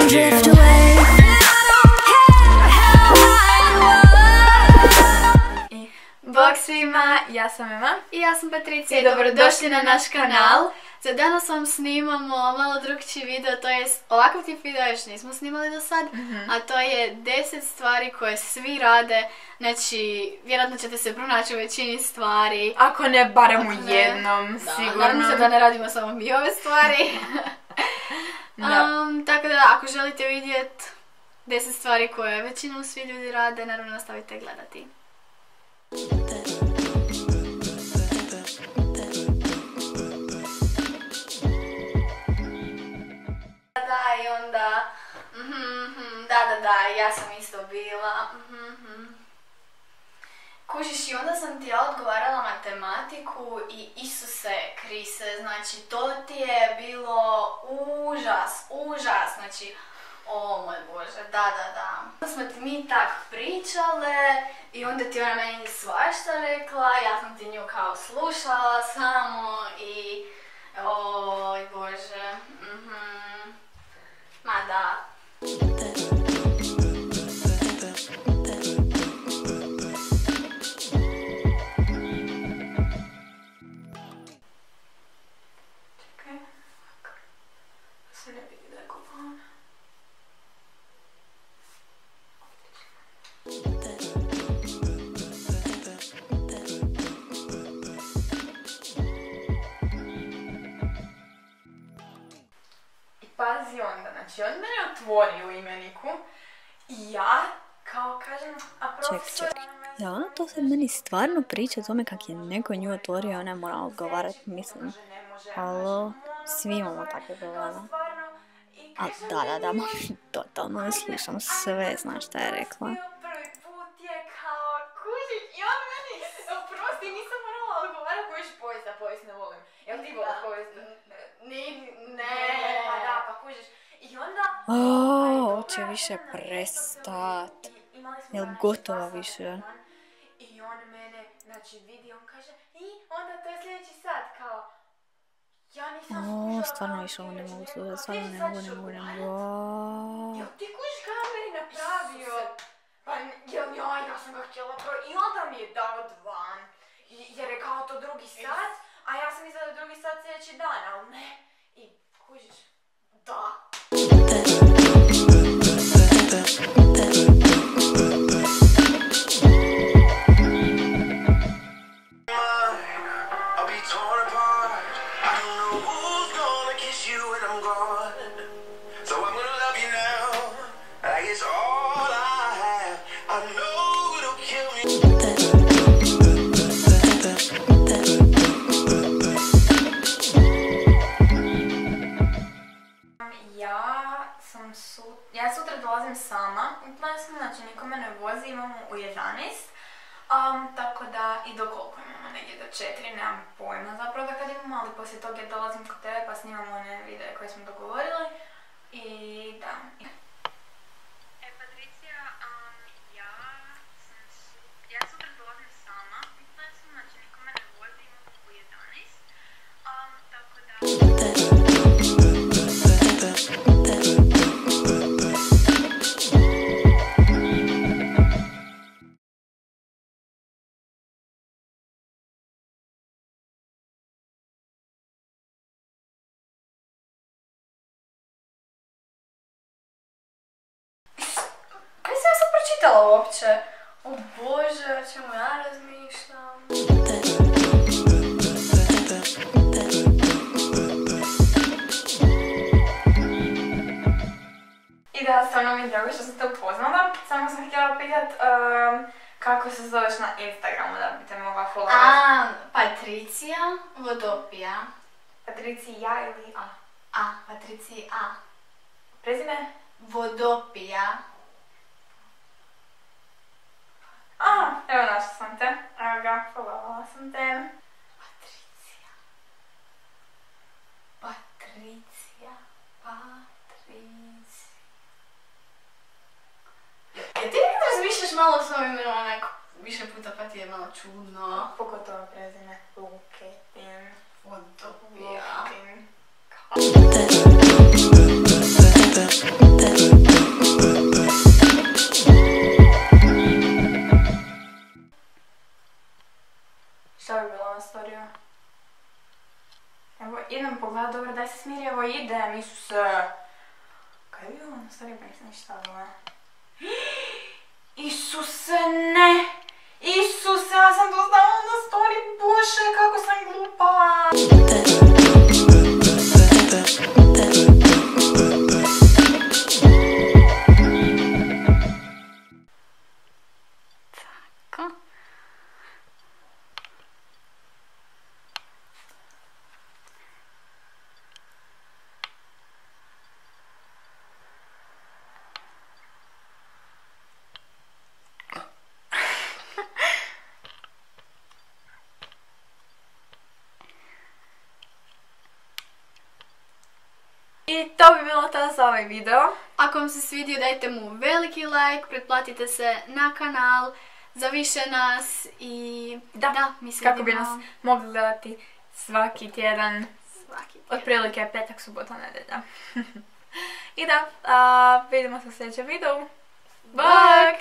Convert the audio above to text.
drift away. Bog svima, ja sam Ema i ja sam Patricija i dobrodošli na naš kanal. Za danas vam snimamo malo drugčiji video, to jest ovakav tip video još nismo snimali do sad, a to je 10 stvari koje svi rade, znači vjerojatno ćete se pronaći u većini stvari. Ako ne, barem u jednom, sigurno. Naravno se da ne radimo samo mi ove stvari. Tako da ako želite vidjeti 10 stvari koje većinom svi ljudi rade, naravno nastavite gledati. Da, i onda, da, ja sam isto bila, Kužiš, i onda sam ti ja odgovarala matematiku i Isuse Krise, znači to ti je bilo užas, znači, o moj Bože, da. Onda smo ti mi tak pričale i onda ti ona meni svašta rekla, ja sam ti nju kao slušala samo i, oj Bože, ma da. Čekaj, se ne vidi da je kupala. Pazi onda, znači on mene otvori u imeniku i ja kao kažem, a profesor... Ček, da ona to sad meni stvarno priča o tome kak je neko nju otvorio i ona je morala odgovarati, mislim, alo, svi imamo takve probleme. A da, totalno ne slušam sve, znaš šta je rekla. Prvi put je kao kužić i on meni, oprosti, nisam morala odgovarati povijest ne volim. Jel ti voliš povijest? Ne, pa da, pa kužiš. I onda... Hoće više prestat. Jel gotova više? I on mene, znači vidi, on kaže, i onda to je sljedeći sat, kao... Ja nisam slušala... Stvarno više ovo ne mogu slušati, stvarno ne mogu. Jel ti kužiš kada meni napravio? Pa ja sam ga htjela i onda mi je dao 2. Jer je kao to drugi sat, a ja sam mislila da drugi sat sljedeći dan, ali ne. I kužiš? Da. Ja sutra dolazim sama, znači niko me ne vozi, imamo u 11, tako da i do koliko imamo, negdje do 4, nemam pojma zapravo da kad imamo, ali poslije toga dolazim kod tebe pa snimamo one videe koje smo dogovorili i da. Patricija, ja sutra dolazim sama, znači niko me ne vozi, imamo u 11, tako da... Čitala uopće. O Bože, o čemu ja razmišljam? I da, stvarno mi je drago što sam te upoznala. Samo sam htjela pitat kako se zoveš na Instagramu da bi te mogla followati. Patricija Vodopija. Patricija ili A? Patricija. Prezime? Vodopija. Evo našla sam te. Evo ga, followovala sam te. Patricija. Ja ti nekada razmišljaš malo o svom imenu, onako, više puta pa ti je malo čudno. Pogotovo prezime. Luketin. Vodopija. Luketin. Isuse. Kaj je bilo na stvari, pa nisam ništa gledala. Isuse, ne! Isuse, ja sam to stavila na story, bože, kako sam glupala! Tako. I to bi bilo to za ovaj video. Ako vam se svidio, dajte mu veliki like, pretplatite se na kanal za više nas i Da, mislim kako bi nas mogli gledati svaki tjedan, otprilike petak, subota, nedjelja. I da, vidimo se u sljedećem videu. Bok!